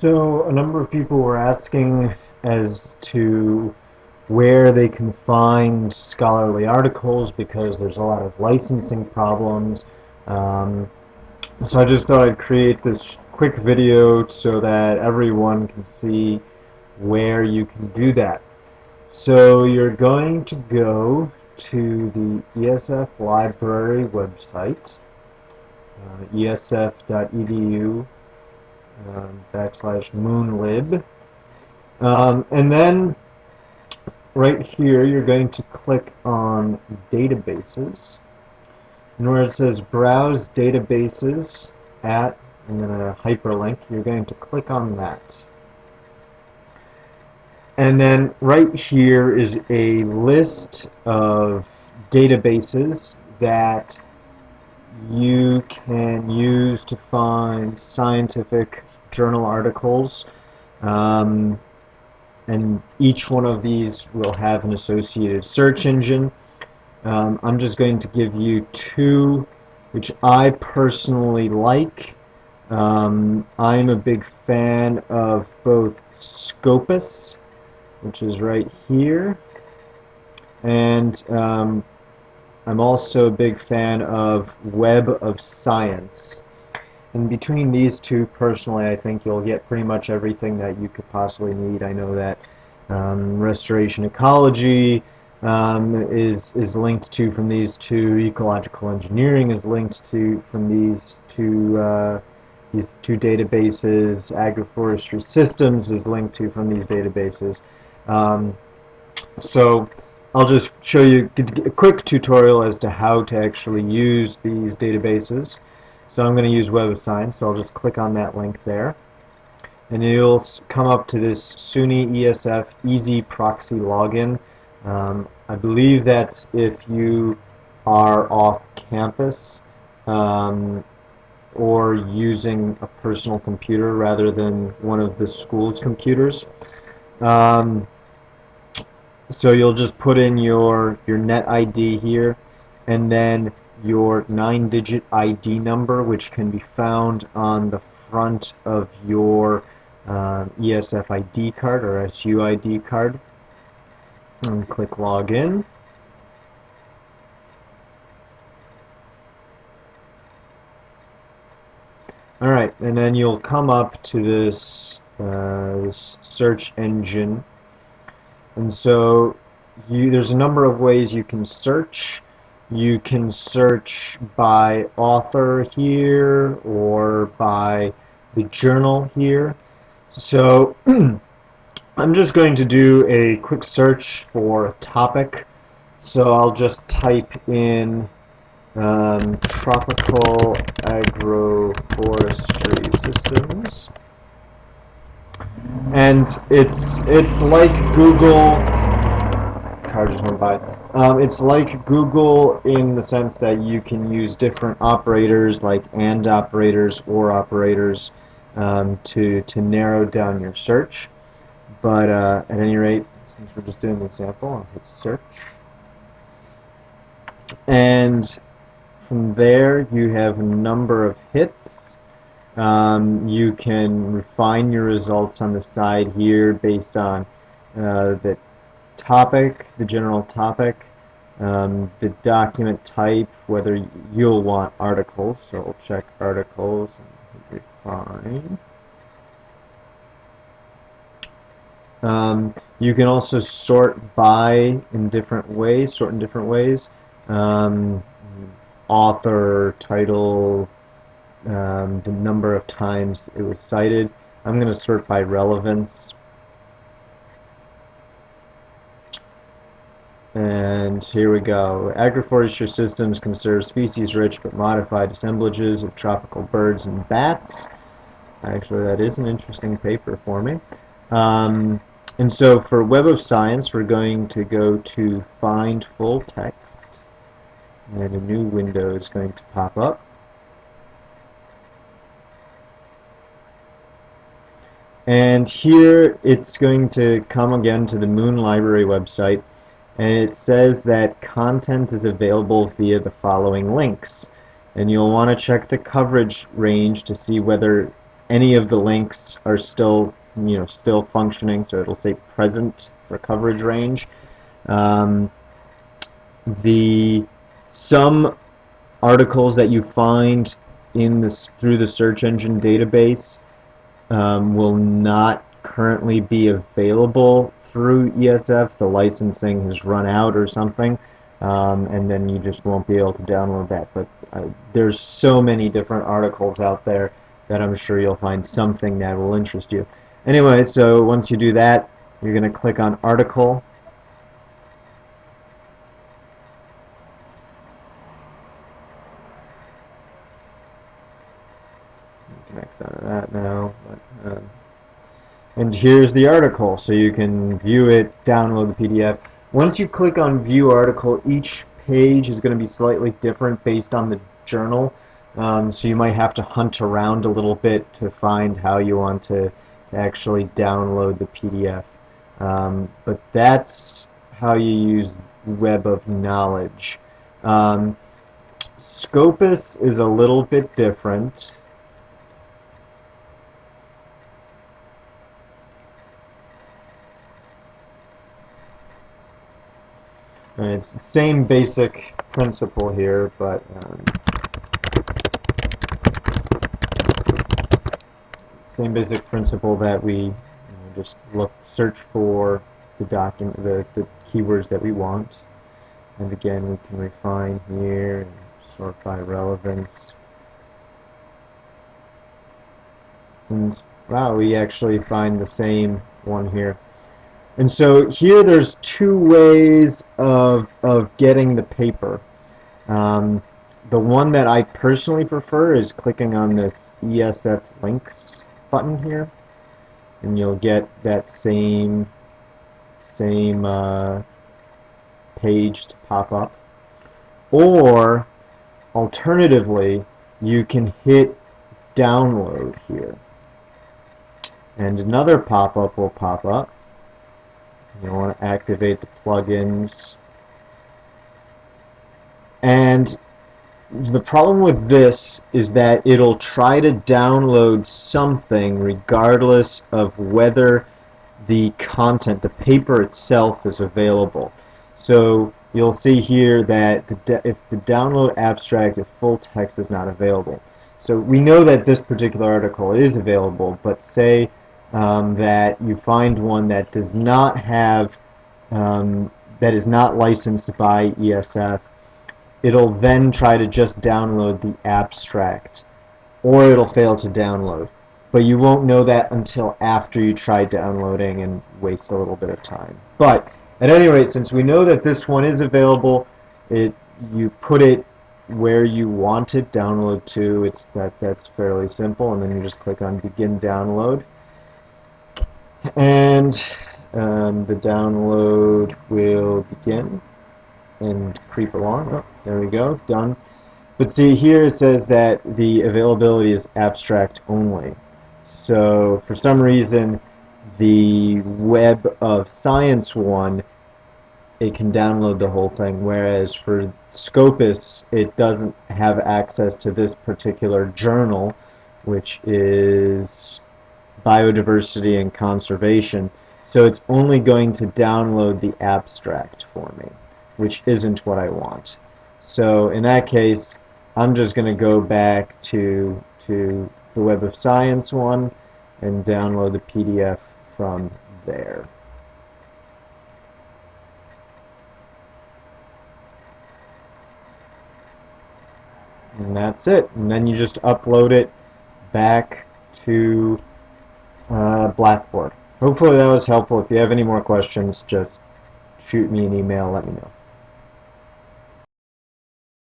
So a number of people were asking as to where they can find scholarly articles because there's a lot of licensing problems. Um, so I just thought I'd create this quick video so that everyone can see where you can do that. So you're going to go to the ESF library website, esf.edu /moonlib. And then right here you're going to click on databases. And where it says browse databases at, and then a hyperlink, you're going to click on that. And then right here is a list of databases that you can use to find scientific journal articles. And each one of these will have an associated search engine. I'm just going to give you two which I personally like. I'm a big fan of both Scopus, which is right here, and I'm also a big fan of Web of Science. And between these two, personally, I think you'll get pretty much everything that you could possibly need. I know that restoration ecology is linked to from these two. Ecological engineering is linked to from these two databases. Agroforestry systems is linked to from these databases. So I'll just show you a quick tutorial as to how to actually use these databases. So I'm going to use Web of Science, so I'll just click on that link there. And you'll come up to this SUNY ESF Easy Proxy Login. I believe that's if you are off campus or using a personal computer rather than one of the school's computers. So you'll just put in your net ID here, and then your 9-digit ID number, which can be found on the front of your ESF ID card or SU ID card. And click Login. Alright, and then you'll come up to this, this search engine. And so there's a number of ways you can search. You can search by author here or by the journal here. So I'm just going to do a quick search for a topic. So I'll just type in tropical agroforestry systems. And it's like Google. Car just went by. It's like Google in the sense that you can use different operators like AND operators or operators to narrow down your search. But at any rate, since we're just doing the example, I'll hit search. And from there you have a number of hits. You can refine your results on the side here based on the topic, the general topic, the document type, whether you'll want articles. So we'll check articles and refine. You can also sort by in different ways, author, title, the number of times it was cited. I'm going to sort by relevance. And here we go. Agroforestry systems conserve species-rich but modified assemblages of tropical birds and bats. Actually, that is an interesting paper for me. And so for Web of Science, we're going to go to Find Full Text. And a new window is going to pop up. And here it's going to come again to the Moon Library website. And it says that content is available via the following links. And you'll want to check the coverage range to see whether any of the links are still, still functioning, so it'll say present for coverage range. Some articles that you find through the search engine database will not currently be available through ESF. The licensing has run out or something, and then you just won't be able to download that. But there's so many different articles out there that I'm sure you'll find something that will interest you. Anyway, so once you do that, you're going to click on article. Connects out of that now. And here's the article, so you can view it, download the PDF. Once you click on View Article, each page is going to be slightly different based on the journal. So you might have to hunt around a little bit to find how you want to actually download the PDF. But that's how you use Web of Knowledge. Scopus is a little bit different. And it's the same basic principle here, but same basic principle that we just search for the document, the keywords that we want, and again we can refine here and sort by relevance. And wow, we actually find the same one here. And so here there's two ways of getting the paper. The one that I personally prefer is clicking on this ESF links button here, and you'll get that same page to pop up. Or alternatively, you can hit download here, and another pop-up will pop up. You want to activate the plugins. And the problem with this is that it'll try to download something regardless of whether the content, the paper itself, is available. So you'll see here that if the download abstract, if full text is not available. So we know that this particular article is available, but say that you find one that does not have, that is not licensed by ESF, it'll then try to just download the abstract, or it'll fail to download. But you won't know that until after you try downloading and waste a little bit of time. But at any rate, since we know that this one is available, you put it where you want it, download to. That's fairly simple, and then you just click on Begin Download. And the download will begin and creep along. Oh, there we go, done. But see, here it says that the availability is abstract only. So for some reason, the Web of Science one, it can download the whole thing, whereas for Scopus, it doesn't have access to this particular journal, which is Biodiversity and Conservation. So it's only going to download the abstract for me, which isn't what I want. So in that case, I'm just going to go back to the Web of Science one and download the PDF from there. And that's it. And then you just upload it back to Blackboard. Hopefully that was helpful. If you have any more questions, just shoot me an email, let me know.